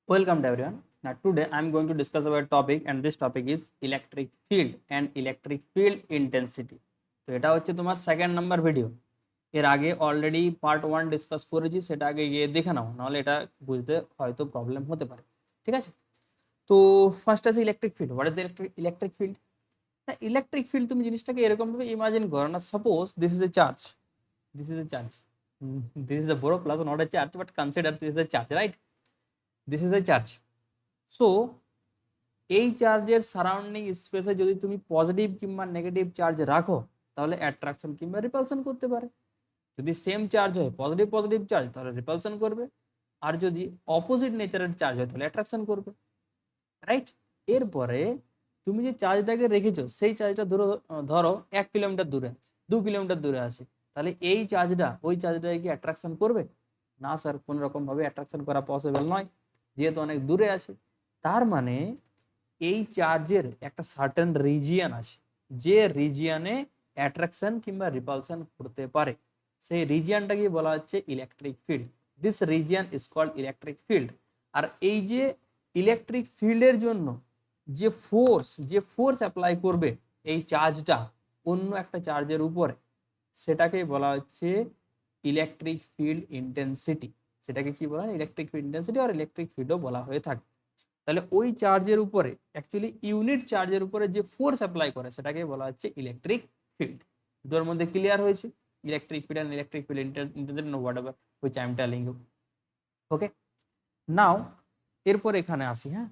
Welcome to everyone. Now today I am going to discuss about a topic and this topic is electric field and electric field intensity. তো এটা হচ্ছে তোমার second number video. এর আগে already part 1 discuss করেছি, সেটা আগে গিয়ে দেখে নাও, নাহলে এটা বুঝতে হয়তো প্রবলেম হতে পারে। ঠিক আছে, তো ফার্স্ট আছে electric field. What is electric field? না, ইলেকট্রিক ফিল্ড তুমি জিনিসটাকে এরকম ভাবে ইমাজিন করো না, suppose this is a charge, this is a charge, this is a বড় plus not a charge, but consider this is a charge, right? This is a charge. So এই চার্জের surrounding স্পেসে যদি তুমি পজিটিভ কিংবা negative charge রাখো, তাহলে attraction কিংবা রিপালশন করতে পারে। যদি সেম চার্জ হয় পজিটিভ পজিটিভ চার্জ, তাহলে রিপালশন করবে। আর যদি অপোজিট নেচারের চার্জ হয় তাহলে অ্যাট্রাকশন করবে, রাইট? এরপরে তুমি যে চার্জটাকে রেখেছো সেই চার্জটা ধরো ধরো 1 কিলোমিটার দূরে, 2 কিলোমিটার দূরে আছে, তাহলে এই চার্জটা ওই চার্জটাকে কি অ্যাট্রাকশন করবে? না স্যার, কোনো রকম ভাবে অ্যাট্রাকশন করা পসিবল নয়, যেহেতু অনেক দূরে আছে। তার মানে এই চার্জের একটা সার্টেন রিজিয়ন আছে, যে রিজিয়নে অ্যাট্রাকশন কিংবা রিপালশন করতে পারে, সেই রিজিয়নটাকে বলা হচ্ছে electric field. This region is called electric field. আর এই যে ইলেকট্রিক ফিল্ডের জন্য যে ফোর্স অ্যাপ্লাই করবে এই চার্জটা অন্য একটা চার্জের উপরে, সেটাকে বলা হচ্ছে ইলেকট্রিক ফিল্ড ইন্টেন্সিটি। সেটাকে কি বলা হয়? ইলেকট্রিক ফিল্ড ইন্টেন্সিটি আর ইলেকট্রিক ফিল্ডও বলা হয়ে থাকে। তাহলে ওই চার্জের উপরে, অ্যাকচুয়ালি ইউনিট চার্জের উপরে যে ফোর্স অ্যাপ্লাই করে সেটাকে বলা হচ্ছে ইলেকট্রিক ফিল্ড। দুটোর মধ্যে ক্লিয়ার হয়েছে? Electric field and electric field intensity, no whatever which I am telling you. Okay, now এরপর এখানে আসি। হ্যাঁ,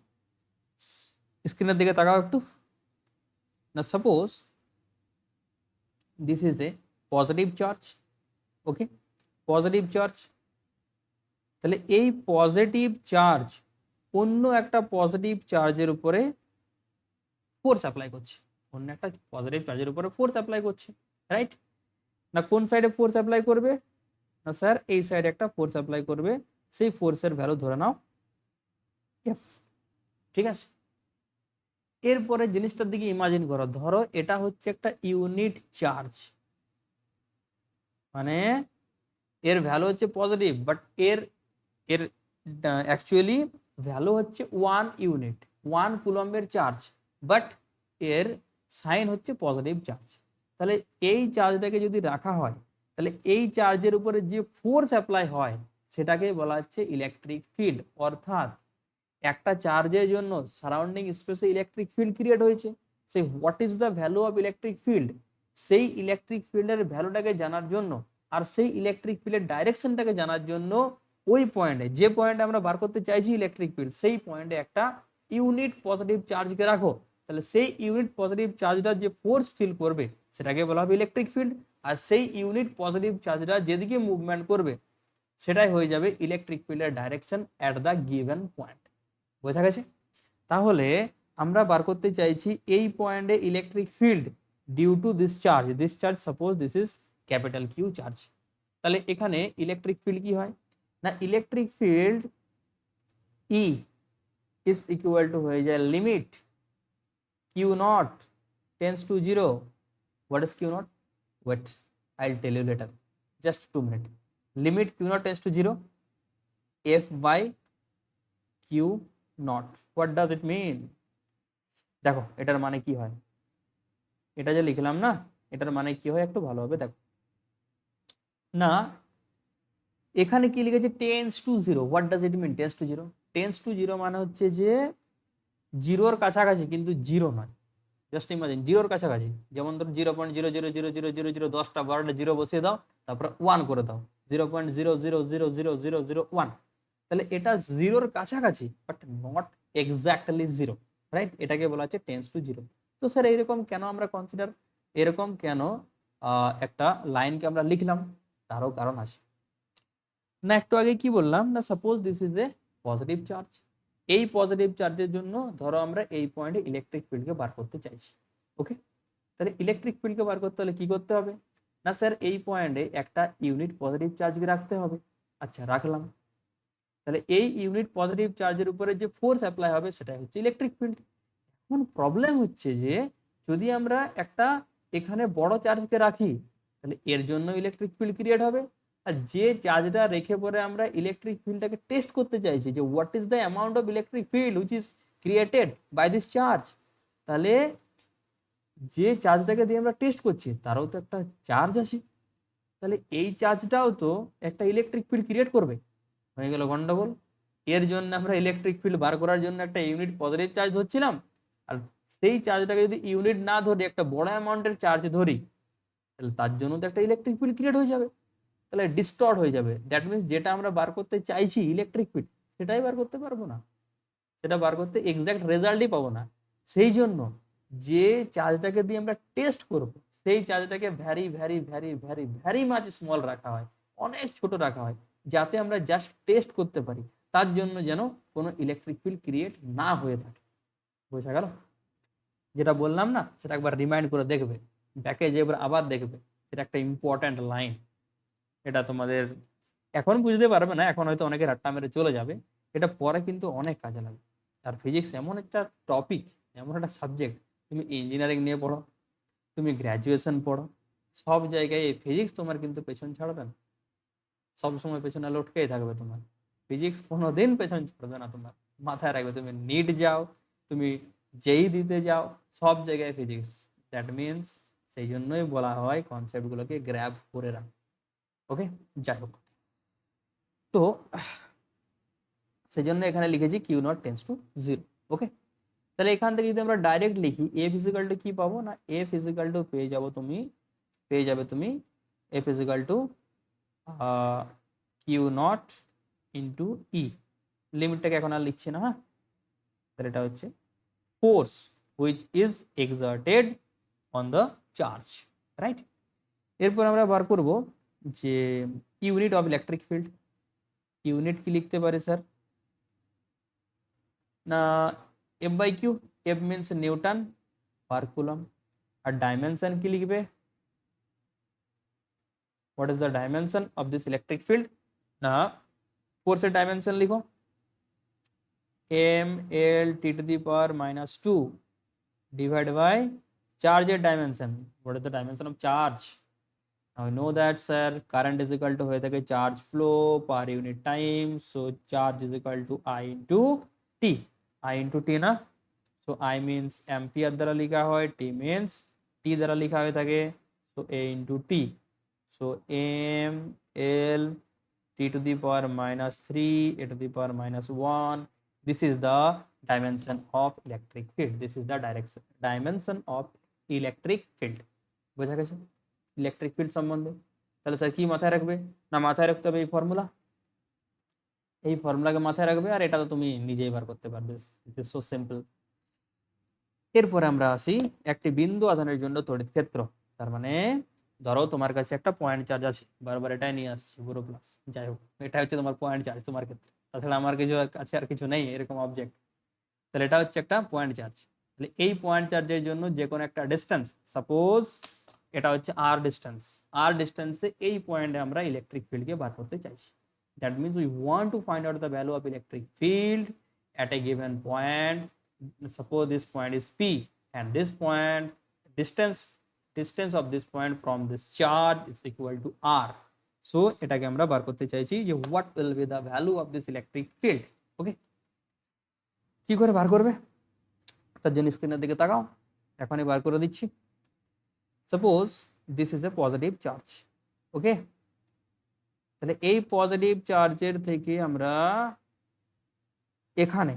স্ক্রিনের দিকে তাকাও একটু। না, suppose this is a positive charge. Okay, positive charge. তাহলে এই পজিটিভ চার্জ অন্য একটা পজিটিভ চার্জের উপরে ফোর্স অ্যাপ্লাই করছে, অন্য একটা পজিটিভ চার্জের উপরে ফোর্স অ্যাপ্লাই করছে, রাইট? না, কোন সাইডে ফোর্স অ্যাপ্লাই করবে? না স্যার, এই সাইডে একটা ফোর্স অ্যাপ্লাই করবে। সেই ফোর্সের ভ্যালু ধরে নাও এফ। ঠিক আছে, এরপরে জিনিসটার দিকে ইমাজিন করো, ধরো এটা হচ্ছে একটা ইউনিট চার্জ, মানে এর ভ্যালু হচ্ছে পজিটিভ, বাট এর এর অ্যাকচুয়ালি ভ্যালু হচ্ছে 1 ইউনিট, 1 কুলম্বের চার্জ, বাট এর সাইন হচ্ছে পজিটিভ চার্জ। তাহলে এই চার্জটাকে যদি রাখা হয়, তাহলে এই চার্জের উপরে যে ফোর্স অ্যাপ্লাই হয় সেটাকে বলা হচ্ছে ইলেকট্রিক ফিল্ড। অর্থাৎ একটা চার্জের জন্য সারাউন্ডিং স্পেসে ইলেকট্রিক ফিল্ড ক্রিয়েট হয়েছে। সেই what is the value of electric field, সেই ইলেকট্রিক ফিল্ডের ভ্যালুটাকে জানার জন্য আর সেই ইলেকট্রিক ফিল্ডের ডাইরেকশনটাকে জানার জন্য ওই পয়েন্টে, যে পয়েন্টে আমরা বার করতে চাইছি ইলেকট্রিক ফিল্ড, সেই পয়েন্টে একটা ইউনিট পজিটিভ চার্জকে রাখো। তাহলে সেই ইউনিট পজিটিভ চার্জটা যে ফোর্স ফিল করবে সেটাকে বলা হবে ইলেকট্রিক ফিল্ড। আর সেই ইউনিট পজিটিভ চার্জটা যেদিকে মুভমেন্ট করবে সেটাই হয়ে যাবে ইলেকট্রিক ফিল্ডের direction at the given point. বোঝা গেছে? তাহলে আমরা বার করতে চাইছি এই পয়েন্টে electric field due to this charge suppose this is capital Q charge. তাহলে এখানে ইলেকট্রিক ফিল্ড কি হয়? না, electric field E is equal to হয়ে যায় limit Q not tends to zero. What is Q not? Wait, I will tell you later, just 2 minute. Limit Q not tends to zero F by q naught. What does it mean? দেখো এটার মানে কি হয়, এটা যে লিখলাম না, এটার মানে কি হয় একটু ভালোভাবে দেখো। না, এখানে কি লিখেছে? Tends to zero. What does it mean tends to zero? Tends to zero মানে হচ্ছে যে জিরোর কাছাকাছি কিন্তু জিরো নয়। জাস্ট ইমাজিন, জিরোর কাছাকাছি, যেমন ধরো 0.000000 10টা 12টা জিরো বসিয়ে দাও, তারপরে 1 করে দাও, 0.00000001। তাহলে এটা জিরোর কাছাকাছি but not exactly zero, right? এটাকে বলা হচ্ছে টেন্স টু জিরো। তো স্যার এইরকম কেন আমরা কনসিডার, এরকম কেন একটা লাইনকে আমরা লিখলাম? তারও কারণ আছে। না, একটু আগে কি বললাম? না, suppose this is a positive charge. এই পজিটিভ চার্জের জন্য ধরো আমরা এই পয়েন্টে ইলেকট্রিক ফিল্ডকে বার করতে চাইছি। ওকে, তাহলে ইলেকট্রিক ফিল্ডকে বার করতে হলে কি করতে হবে? না স্যার, এই পয়েন্টে একটা ইউনিট পজিটিভ চার্জকে রাখতে হবে। আচ্ছা, রাখলাম। তাহলে এই ইউনিট পজিটিভ চার্জের উপরে যে ফোর্স অ্যাপ্লাই হবে সেটাই হচ্ছে ইলেকট্রিক ফিল্ড। এখন প্রবলেম হচ্ছে যে যদি আমরা একটা এখানে বড় চার্জকে রাখি, তাহলে এর জন্য ইলেকট্রিক ফিল্ড ক্রিয়েট হবে। আর যে চার্জটা রেখে পরে আমরা ইলেকট্রিক ফিল্ডটাকে টেস্ট করতে চাইছি যে what is the amount of electric field which is created by this charge, তাহলে যে চার্জটাকে দিয়ে আমরা টেস্ট করছি তারও তো একটা চার্জ আছে, তাহলে এই চার্জটাও তো একটা ইলেকট্রিক ফিল্ড ক্রিয়েট করবে। হয়ে গেল গন্ডগোল। এর জন্য আমরা ইলেকট্রিক ফিল্ড বার করার জন্য একটা ইউনিট পজিটিভ চার্জ ধরছিলাম, আর সেই চার্জটাকে যদি ইউনিট না ধরি একটা বড় অ্যামাউন্টের চার্জ ধরি, তাহলে তার জন্য তো একটা ইলেকট্রিক ফিল্ড ক্রিয়েট হয়ে যাবে, তাহলে ডিস্টর্ট হয়ে যাবে। দ্যাট মিনস যেটা আমরা বার করতে চাইছি ইলেকট্রিক ফিল্ড, সেটাই বার করতে পারবো না, সেটা বার করতে এক্সাক্ট রেজাল্টই পাবো না। সেই জন্য যে চার্জটাকে দিয়ে আমরা টেস্ট করব, সেই চার্জটাকে very very very very very much small রাখা হয়, অনেক ছোট রাখা হয়, যাতে আমরা জাস্ট টেস্ট করতে পারি, তার জন্য যেন কোনো ইলেকট্রিক ফিল্ড ক্রিয়েট না হয়ে থাকে। বোঝা গেল? যেটা বললাম না সেটা একবার রিমাইন্ড করে দেখবে, ব্যাকে যে আবার দেখবে, সেটা একটা ইম্পর্ট্যান্ট লাইন। এটা তোমাদের এখন বুঝতে পারবে না, এখন হয়তো অনেকে রাট্টা মেরে চলে যাবে, এটা পরে কিন্তু অনেক কাজে লাগবে। আর ফিজিক্স এমন একটা টপিক, এমন একটা সাবজেক্ট, তুমি ইঞ্জিনিয়ারিং নিয়ে পড়ো, তুমি গ্র্যাজুয়েশন পড়ো, সব জায়গায় এই ফিজিক্স তোমার কিন্তু পেছন ছাড়বে না, সবসময় পেছনে লটকেই থাকবে তোমার। ফিজিক্স কোনোদিন পেছন ছাড়বে না তোমার, মাথায় রাখবে। তুমি নিট যাও, তুমি যেই দিতে যাও, সব জায়গায় ফিজিক্স। দ্যাট মিনস সেই জন্যই বলা হয় কনসেপ্টগুলোকে গ্র্যাব করে রাখ। ওকে, যাই হোক, তো সেই জন্য এখানে লিখেছি কিউ নট টেন্স টু 0। ওকে, তাহলে এখান থেকে যদি আমরা ডাইরেক্ট লিখি এ ফিজিক্যাল টু কি পাবো না, এ ফিজিক্যাল টু পেয়ে যাবে তুমি এ ফিজিক্যাল to q naught into E. লিমিটটাকে এখন আর লিখছি না, হ্যাঁ, তাহলে এটা হচ্ছে force which is exerted on the charge, right. এরপর আমরা বার করব যে unit of electric field. Unit কি লিখতে পারি স্যার না, F by q, F means newton per coulomb, আর ডাইমেনশন কি লিখবে, what is the dimension of this electric field না, ফোর্সের ডাইমেনশন লিখো M L T to the power -2 divided by charge dimension. What is the dimension of charge? Now we know that sir current is equal to হয়ে থাকে charge flow per unit time, so charge is equal to I into T, I into T না, so I means ampere দ্বারা লেখা হয়, T means T দ্বারা লেখা হয়ে থাকে, so A into T, so M L T to the power -3 A to the power -1. This is the dimension of electric field. This is the dimension of electric field. বোঝা গেছে electric field সম্বন্ধে? তাহলে sir কি মাথায় রাখবে না, মাথায় রাখতে হবে এই ফর্মুলা, এই ফর্মুলাকে মাথায় রাখবে, আর এটা তো তুমি নিজেই বার করতে পারবে, ইট ইজ সো সিম্পল। এরপরে আমরা আসি একটি বিন্দু আধানের জন্য তড়িৎ ক্ষেত্র। তার মানে ধরো তোমার কাছে একটা পয়েন্ট চার্জ আছে, বারবার এটাই নিয়ে আসছি পুরো প্লাস, যাই হোক এটা হচ্ছে তোমার পয়েন্ট চার্জ তোমার ক্ষেত্রে, তাছাড়া আমার কিছু কাছে আর কিছু নেই এরকম অবজেক্ট। তাহলে এটা হচ্ছে একটা পয়েন্ট চার্জ। তাহলে এই পয়েন্ট চার্জের জন্য যে কোনো একটা ডিস্টেন্স, সাপোজ এটা হচ্ছে আর ডিস্টেন্স, আর ডিস্টেন্সে এই পয়েন্টে আমরা ইলেকট্রিক ফিল্ডকে বার করতে চাইছি। That means we want to find out the value of electric field at a given point. Suppose this point is P, and this point distance of this point from this charge is equal to R. So এটাকে আমরা বার করতে চাইছি যে what will be the value of this electric field. ওকে, কি করে বার করবে তার জন্য স্ক্রিনের দিকে তাকাও, এখনই বার করে দিচ্ছি। Suppose this is a positive charge, okay, তাহলে এই পজিটিভ চার্জের থেকে আমরা এখানে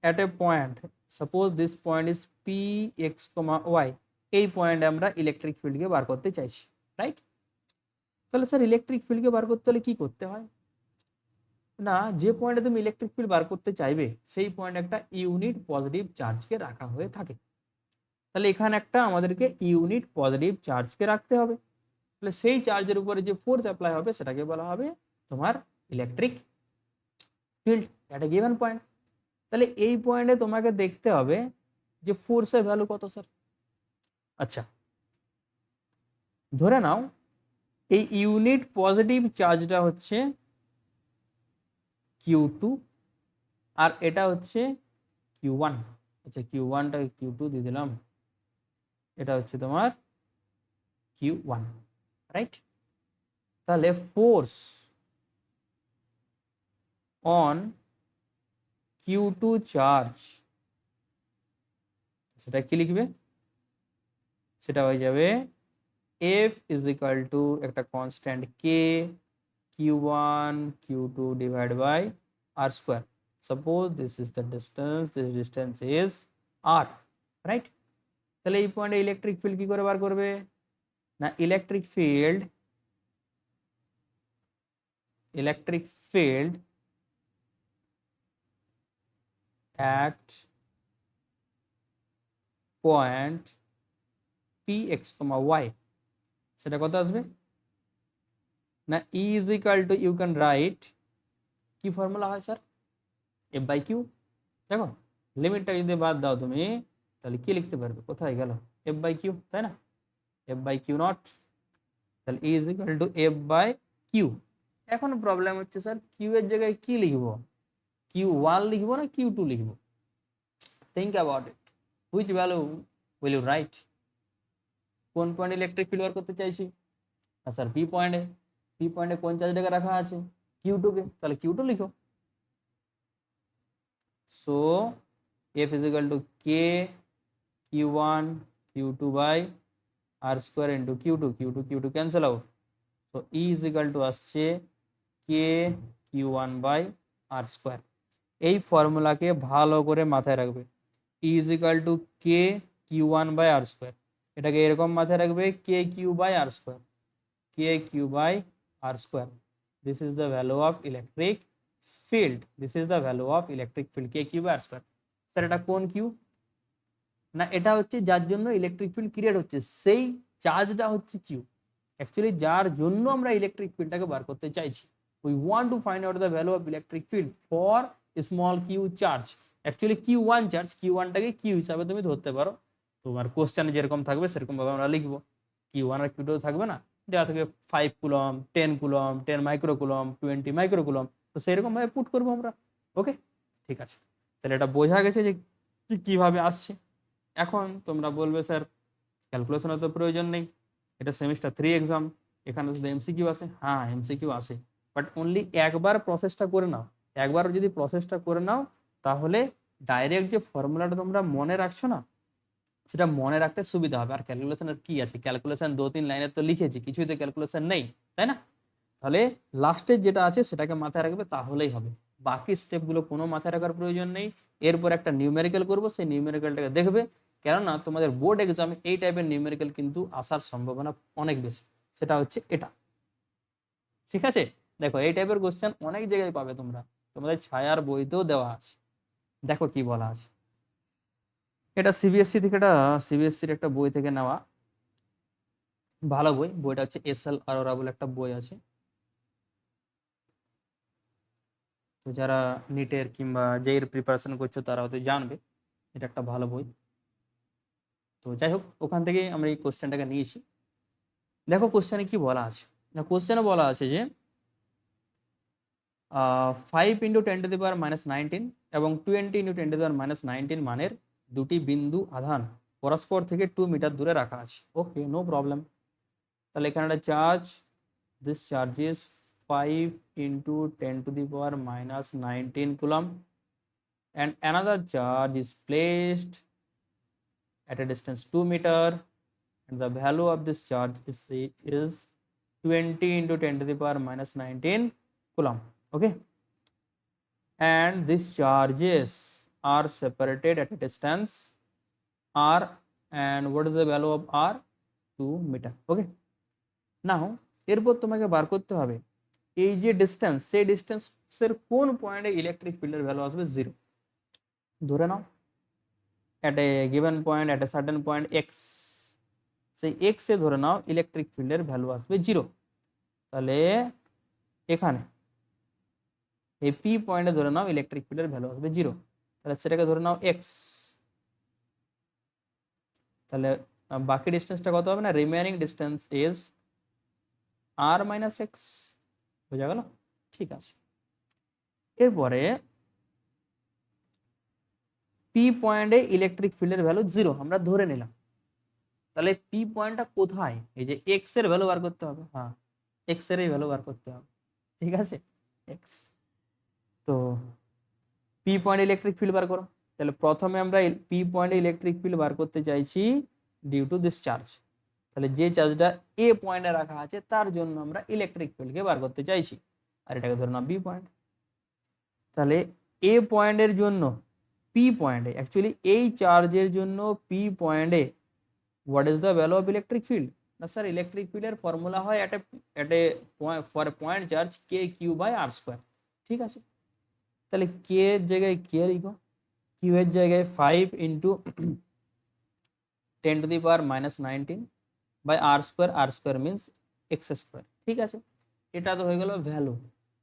at a point, suppose this point is p x, y, এই পয়েন্টে আমরা ইলেকট্রিক ফিল্ডকে বার করতে চাইছি, রাইট। তাহলে স্যার ইলেকট্রিক ফিল্ডকে বার করতে হলে কি করতে হয় না, যে পয়েন্টে তুমি ইলেকট্রিক ফিল্ড বার করতে চাইবে সেই পয়েন্টে একটা ইউনিট পজিটিভ চার্জকে রাখা হয়ে থাকে। তাহলে এখানে একটা আমাদেরকে ইউনিট পজিটিভ চার্জকে রাখতে হবে, তাহলে সেই চার্জের উপরে যে ফোর্স অ্যাপ্লাই হবে সেটাকে বলা হবে তোমার electric field at a given point. তাহলে এই পয়েন্টে তোমাকে দেখতে হবে যে ফোর্সের ভ্যালু কত স্যার। আচ্ছা, ধরে নাও এই ইউনিট পজিটিভ চার্জটা হচ্ছে Q2 আর এটা হচ্ছে Q1। আচ্ছা, Q1টা Q2 দিয়ে দিলাম, এটা হচ্ছে তোমার Q1, রাইট। তাহলে ফোর্স অন Q2 চার্জ, সেটা কি লিখবে? সেটা হয়ে যাবে F ইজ ইকুয়াল টু একটা constant K Q1 Q2 divide by R square. Suppose this is the distance, this distance is R, right? তাহলে এই পয়েন্টে ইলেকট্রিক ফিল্ড কি করে বার করবে? না electric field at point Px, y, সেটা কত আসবে? না E is equal to, you can write, কি ফর্মুলা হয় স্যার? F/Q। দেখো লিমিটটা যদি বাদ দাও তুমি তাহলে কি লিখতে পারবে? কোথায় গেল? F/Q, তাই না? F/Q নট, তাহলে E is equal to F/Q। এখন প্রবলেম হচ্ছে স্যার কিউ এর জায়গায় কি লিখবো? Q1 লিখবো না Q2 লিখবো? Think about it, which value will you write? কোন পয়েন্টে ইলেকট্রিক ফিল্ড বার করতে চাইছি? স্যার পি পয়েন্টে কোন চার্জটাকে রাখা আছে? Q2 কে, তাহলে Q2 লিখো। So F is equal to K Q1 Q2 by R square into Q2 cancel out, so E is equal to আসছে K Q1 by R square। এই ফর্মুলাকে ভালো করে মাথায় রাখবে, E is equal to K Q1 by R square, এটাকে এরকম মাথায় রাখবে K Q by R square, K Q by R square, this is the value of electric field, this is the value of electric field, K Q by R square। Sir এটা কোন Q? না এটা হচ্ছে যার জন্য electric field create হচ্ছে, সেই চার্জটা হচ্ছে কিউ। অ্যাকচুয়ালি যার জন্য আমরা ইলেকট্রিক ফিল্ডটাকে বার করতে চাইছি, we want to find out the value of electric field for small q charge. Actually Q1 charge, Q1টাকে কিউ হিসাবে তুমি ধরতে পারো, তোমার কোশ্চেনে যেরকম থাকবে সেরকম ভাবে আমরা লিখবো। Q1 আর Q2 থাকবে না, দেওয়া থাকবে 5 কুলম, 10 কুলম, 10 মাইক্রোকুলম, 20 মাইক্রোকুলম, তো সেরকম ভাবে পুট করবো আমরা। ওকে, ঠিক আছে, তাহলে এটা বোঝা গেছে যে কিভাবে আসছে। এখন তোমরা বলবে স্যার ক্যালকুলেশনের তো প্রয়োজন নেই, এটা সেমিস্টার 3 এক্সাম, এখানে শুধু এমসিকিউ আসে। হ্যাঁ এমসিকিউ আসে, বাট অনলি একবার প্রসেসটা করে নাও। একবার যদি প্রসেসটা করে নাও তাহলে ডাইরেক্ট যে ফর্মুলাটা তোমরা মনে রাখছো না, সেটা মনে রাখতে সুবিধা হবে। আর ক্যালকুলেশনের কি আছে? ক্যালকুলেশন 2-3 লাইনের তো লিখেছি, কিছুই তো ক্যালকুলেশন নেই, তাই না? তাহলে লাস্টের যেটা আছে সেটাকে মাথায় রাখবে, তাহলেই হবে। বাকি স্টেপগুলো কোনো মাথায় রাখার প্রয়োজন নেই। এরপর একটা নিউমেরিক্যাল করবো, সেই নিউমেরিক্যালটাকে দেখবে, কেননা তোমাদের বোর্ড এক্সামে এই টাইপের নিউমেরিক্যাল কিন্তু আসার সম্ভাবনা অনেক বেশি। সেটা হচ্ছে এটা, ঠিক আছে? দেখো এই টাইপের কোশ্চেন অনেক জায়গায় পাবে তোমরা, তোমাদের ছায়ার বইতেও দেওয়া আছে। দেখো কি বলা আছে, এটা সিবিএসসি থেকে, এটা সিবিএসসির একটা বই থেকে নেওয়া, ভালো বই। বইটা হচ্ছে এসএল আরোরা বলে একটা বই আছে। তো যারা নিটের কিংবা জেইর প্রিপারেশন করছো তারা হয়তো জানবে, এটা একটা ভালো বই। তো যাই হোক, ওখান থেকে আমরা এই কোশ্চেনটাকে নিয়েছি। দেখো কোশ্চেনে কি বলা আছে, না কোশ্চেনে বলা আছে যে 5 × 10⁻⁻19 এবং 20 × 10⁻19 মানের দুটি বিন্দু আধান পরস্পর থেকে 2 মিটার দূরে রাখা আছে। ওকে, নো প্রবলেম। তাহলে এখানে একটা charge, this charge is 5 × 10⁻⁻19 coulomb, and another charge is placed at a distance 2 meter, and the value of this charge is 20 × 10⁻⁻19 coulomb. Okay, and these charges are separated at a distance r, and what is the value of r? 2 meter. Okay, now এরপর তোমাকে বার করতে হবে এই যে distance, সেই ডিস্টেন্সের কোন পয়েন্টে electric ফিল্ডের ভ্যালু আসবে 0। ধরে নাও at a given point, at a certain point x, সেই x এ ধরে নাও ইলেকট্রিক ফিল্ডের ভ্যালু আসবে 0। তাহলে এখানে এই p পয়েন্টে ধরে নাও ইলেকট্রিক ফিল্ডের ভ্যালু আসবে 0, তাহলে সেটাকে ধরে নাও x। তাহলে বাকি ডিস্টেন্সটা কত হবে? না remaining distance is r - x। বোঝা গেল? ঠিক আছে, এরপরে p পয়েন্টে ইলেকট্রিক ফিল্ডের ভ্যালু 0 আমরা ধরে নিলাম। তাহলে p পয়েন্টটা কোথায়? এই যে x এর ভ্যালু বার করতে হবে। হ্যাঁ, এক্স এর ভ্যালু বার করতে হবে, ঠিক আছে, এক্স। তো পি পয়েন্ট ইলেকট্রিক ফিল্ড বার করো। তাহলে প্রথমে আমরা পি পয়েন্টে ইলেকট্রিক ফিল্ড বার করতে চাইছি ডিউ টু দিস চার্জ। তাহলে যে চার্জটা এ পয়েন্টে রাখা আছে তার জন্য আমরা ইলেকট্রিক ফিল্ডকে বার করতে চাইছি, আর এটাকে ধরে নাও বি পয়েন্ট। তাহলে এ পয়েন্টের জন্য পি পয়েন্টে, অ্যাকচুয়ালি এই চার্জের জন্য পি পয়েন্টে what is the value of electric field? না স্যার, ইলেকট্রিক ফিল্ডের ফর্মুলা হয় for point charge k q by r square, ঠিক আছে। তাহলে কে এর জায়গায় কে লিখো, কিউ এর জায়গায় 5 into 10⁻⁻19 by r square means x square, ঠিক আছে। এটা তো হয়ে গেল value,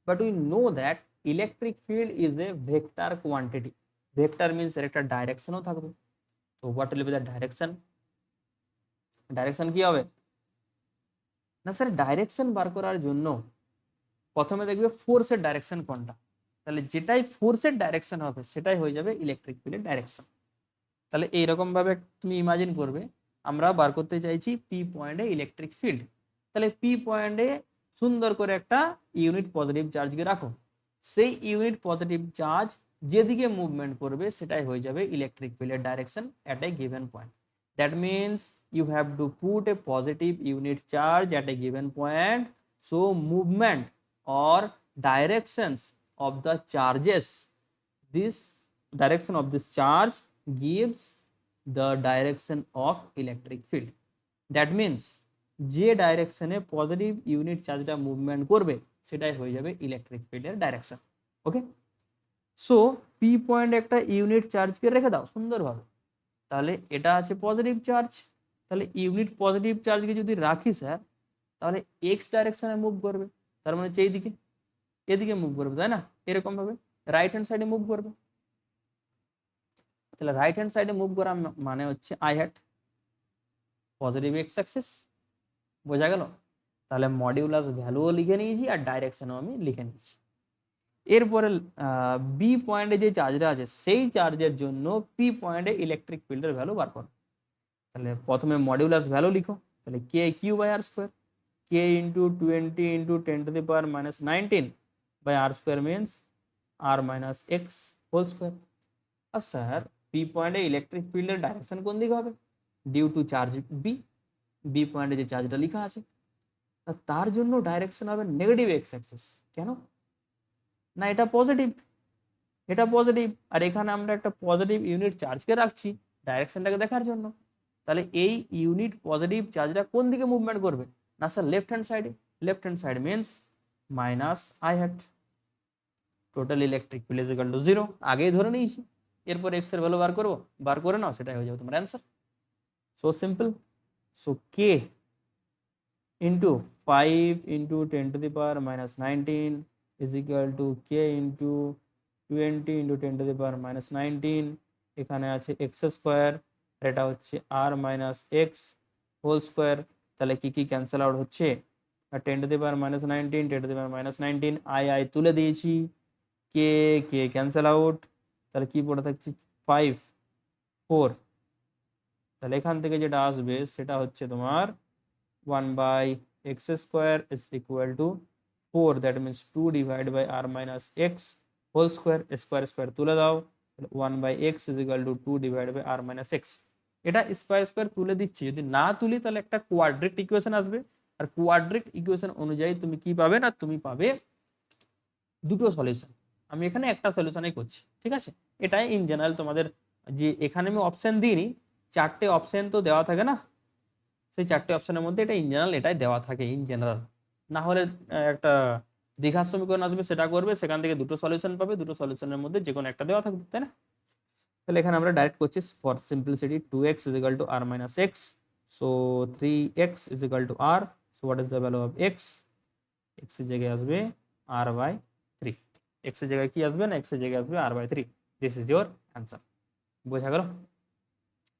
but we know that electric field is a vector quantity. Vector means এর একটা ডাইরেকশনও থাকবে। তো what will be the direction? Direction কি হবে? না স্যার, ডাইরেকশন বার করার জন্য প্রথমে দেখবে ফোর্সের ডাইরেকশন কোনটা, তাহলে যেটাই ফোর্সের ডাইরেকশন হবে সেটাই হয়ে যাবে ইলেকট্রিক ফিল্ডের ডাইরেকশন। তাহলে এইরকম ভাবে তুমি ইমাজিন করবে আমরা বার করতে চাইছি পি পয়েন্টে ইলেকট্রিক ফিল্ড। তাহলে পি পয়েন্টে সুন্দর করে একটা ইউনিট পজিটিভ চার্জকে রাখো, সেই ইউনিট পজিটিভ চার্জ যেদিকে মুভমেন্ট করবে সেটাই হয়ে যাবে ইলেকট্রিক ফিল্ডের direction at a given point. That means you have to put a positive unit charge at a given point, so movement or directions of the charges, this direction of this charge gives the direction of electric field. That means যে ডাইরেকশনে positive unit চার্জটা movement করবে সেটাই হয়ে যাবে electric ফিল্ডের direction. ওকে, so P point একটা unit চার্জকে রেখে দাও সুন্দরভাবে। তাহলে এটা আছে পজিটিভ চার্জ, তাহলে ইউনিট পজিটিভ চার্জকে যদি রাখি স্যার, তাহলে এক্স ডাইরেকশনে মুভ করবে, তার মানে হচ্ছে এইদিকে, এদিকে মুভ করবে, তাই না? এরকম ভাবে রাইট হ্যান্ড সাইডে মুভ করবে। তাহলে রাইট হ্যান্ড সাইডে মুভ করা মানে হচ্ছে i hat positive x axis, বোঝা গেল? তাহলে মডিউলাস ভ্যালুও লিখে নিয়েছি আর ডাইরেকশনও আমি লিখে নিয়েছি। এরপরে বি পয়েন্টে যে চার্জটা আছে সেই চার্জের জন্য পি পয়েন্টে ইলেকট্রিক ফিল্ডের ভ্যালু বার করো। তাহলে প্রথমে মডিউলাস ভ্যালু লিখো, তাহলে k q by r square, k into 20 into 10⁻⁻19 by r square means r minus x whole square. আর স্যার পি পয়েন্টে ইলেকট্রিক ফিল্ডের ডাইরেকশন কোন দিকে হবে? Due to charge B, B পয়েন্টে যে চার্জটা লেখা আছে তার জন্য ডাইরেকশন হবে নেগেটিভ এক্স অ্যাক্সিস। কেন না? এটা পজিটিভ, এটা পজিটিভ, আর এখানে আমরা একটা পজিটিভ ইউনিট চার্জকে রাখছি ডাইরেকশনটাকে দেখার জন্য। তাহলে এই ইউনিট পজিটিভ চার্জটা কোন দিকে মুভমেন্ট করবে? না স্যার, লেফট হ্যান্ড সাইডে। Left hand side means minus i hat total electric field is equal to 0, আগেই ধরে নিয়েছি। এরপর এক্স এর ভ্যালু বার করবো, বার করে নাও, সেটাই হয়ে যাবে তোমার answer. So simple. So K into 5 into 10⁻⁻19 is equal two K into 20 into 10⁻⁻19, এখানে আছে এক্স স্কোয়ার, আর এটা হচ্ছে আর মাইনাস এক্স হোল স্কোয়ার। তাহলে কি কি ক্যান্সেল আউট হচ্ছে? 10⁻⁻19 10⁻⁻19 আই তুলে দিয়েছি, কে কে ক্যান্সেল আউট, তাহলে কি পড়ে থাকছে 5 4। তাহলে এখান থেকে যেটা আসবে সেটা হচ্ছে তোমার 1/x² is equal to 4, that means 2 divided by r minus x whole square, square square তুলে দাও, 1/x is equal to 2 divided by r minus x। এটা স্কোয়ার স্কোয়ার তুলে দিচ্ছি, যদি না তুলি তাহলে একটা কোয়াড্রেট ইকুয়েশন আসবে, আর কোয়াড্রেট ইকুয়েশন অনুযায়ী তুমি কি পাবে? না তুমি পাবে দুটো সলিউশন। আমি এখানে একটা সলিউশনই করছি, ঠিক আছে? এটাই ইন জেনারেল তোমাদের, যে এখানে আমি অপশন দিইনি, 4টে অপশন তো দেওয়া থাকে না, সেই 4টে অপশনের মধ্যে এটা ইন জেনারেল এটাই দেওয়া থাকে ইন জেনারেল। না হলে একটা দ্বিঘাত সমীকরণ আসবে, সেটা করবে, সেখান থেকে দুটো সলিউশন পাবে, দুটো সলিউশনের মধ্যে যে কোনো একটা দেওয়া থাকবে, তাই না? তাহলে এখানে আমরা ডাইরেক্ট করছি for simplicity 2x is equal to r minus x, so 3x is equal to r, so what is the value of x? x এর জায়গায় আসবে r/3, x এর জায়গায় কি আসবে? না x এর জায়গায় আসবে r/3। This is your answer. বোঝা গেল?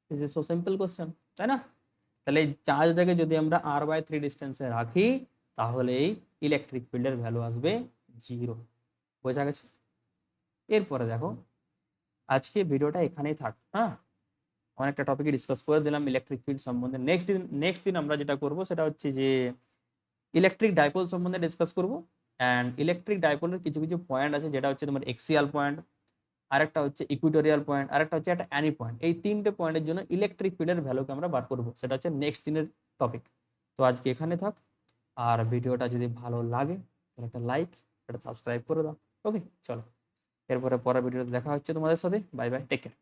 This is so simple question, তাই না? তাহলে এই চার্জটাকে যদি আমরা r/3 ডিস্টেন্সে রাখি তাহলে এই ইলেকট্রিক ফিল্ডের ভ্যালু আসবে 0। বোঝা গেছে? এরপরে দেখো, আজকে ভিডিওটা এখানেই থাক। হ্যাঁ, অনেকটা টপিকে ডিসকাস করে দিলাম ইলেকট্রিক ফিল্ড সম্বন্ধে। নেক্সট দিন আমরা যেটা করব সেটা হচ্ছে যে ইলেকট্রিক ডাইপোল সম্বন্ধে ডিসকাস করবো। অ্যান্ড ইলেকট্রিক ডাইপোলের কিছু কিছু পয়েন্ট আছে, যেটা হচ্ছে তোমার এক্সিয়াল পয়েন্ট, আরেকটা হচ্ছে ইকুইটোরিয়াল পয়েন্ট, আরেকটা হচ্ছে একটা অ্যানি পয়েন্ট। এই তিনটে পয়েন্টের জন্য ইলেকট্রিক ফিল্ডের ভ্যালুকে আমরা বার করবো, সেটা হচ্ছে নেক্সট দিনের টপিক। তো আজকে এখানে থাক, আর ভিডিওটা যদি ভালো লাগে তাহলে একটা লাইক, একটা সাবস্ক্রাইব করে দাও। ওকে, চলো এরপরে পরের ভিডিওতে দেখা হচ্ছে তোমাদের সাথে। Bye bye, take care.